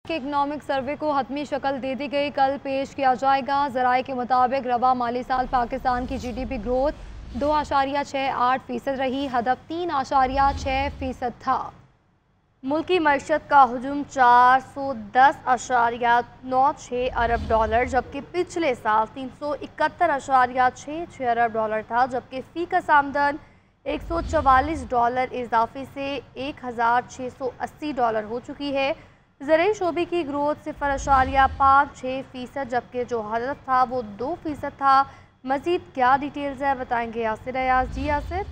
के इकनॉमिक सर्वे को हतमी शक्ल दे दी गई, कल पेश किया जाएगा। ज़राए के मुताबिक रवा माली साल पाकिस्तान की GDP ग्रोथ 2.68% रही, हदफ 3.6% था। मुल्की मईशत का हुजूम 410.96 अरब डॉलर, जबकि पिछले साल 371.66 अरब डॉलर था, जबकि फीकस आमदन $144 इजाफे से $1680 हो चुकी है। ज़राई शोबे की ग्रोथ 0.56%, जबकि जो हदफ था वो 2% था। मज़ीद क्या डिटेल्स है बताएंगे यासिर अयाज। जी यासिर।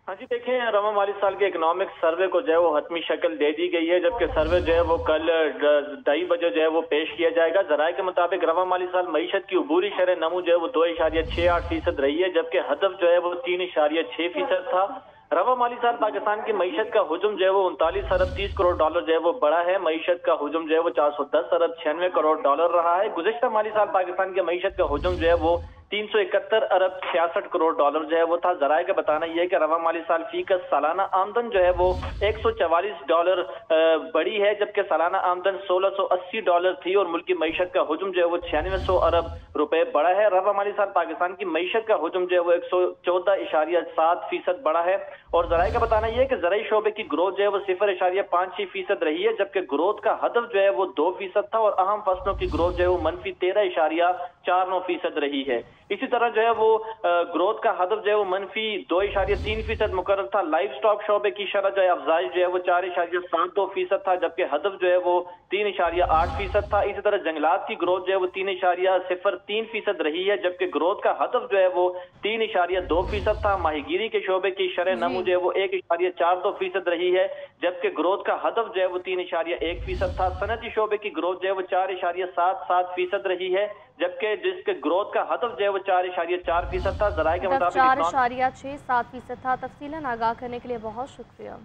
हाँ जी, देखें, रवा माली साल के इकोनॉमिक सर्वे को जो है वो हतमी शक्ल दे दी गई है, जबकि सर्वे जो है वो कल 2:30 बजे जो है वो पेश किया जाएगा। ज़राए के मुताबिक रवा माली साल मईशत की अबूरी शरह नमू जो है वो 2.68% रही है, जबकि हदफ जो है वो 3.6% था। रवा माली साल पाकिस्तान की मईशत का हुजूम जो है वो 39 अरब 30 करोड़ डॉलर जो है वो बढ़ा है। मईशत का हुजूम जो है वो 410 अरब 96 करोड़ डॉलर रहा है। गुज़िश्ता माली साल पाकिस्तान की मईशत का हुजूम जो है वो 371 अरब 66 करोड़ डॉलर जो है वो था। ज़राए का बताना यह है कि रवा माली साल फी का सालाना आमदन जो है वो $144 बढ़ी है, जबकि सालाना आमदन $1680 थी और मुल्क की मईशत का हुजूम जो है वो 9600 अरब रुपए बढ़ा है। रवा माली साल पाकिस्तान की मईशत का हुजूम जो है वो 114.7% बढ़ा है। और ज़राए का बताना यह है कि ज़राई शोबे की ग्रोथ जो है वो 0.56% रही है, जबकि ग्रोथ का हदफ जो है वो 2% था और अहम फसलों की ग्रोथ जो है वो -13.49% रही है। इसी तरह जो है वो ग्रोथ का हदफ जो है वो -2.3% मुकर्रर था। लाइव स्टॉक शोबे की शरह जो है अफजाइश जो है वो 4.72% था, जबकि हदफ जो है वो 3.8% था। इसी तरह जंगलात की ग्रोथ जो है वो 3.03% रही है, जबकि ग्रोथ का हदफ जो है वो 3.2% था। माहीगीरी के शोबे की शरह नमू जो है वो 1.42% रही है, जबकि ग्रोथ का हदफ जो है वो 3.1% था। सनती शोबे की ग्रोथ जो है वो 4.77% रही है, जबकि जिसके ग्रोथ का हदफ जो है वो 4.4% था। ज़राए के मुताबिक 4.67% था। तफसीलन आगाह करने के लिए बहुत शुक्रिया।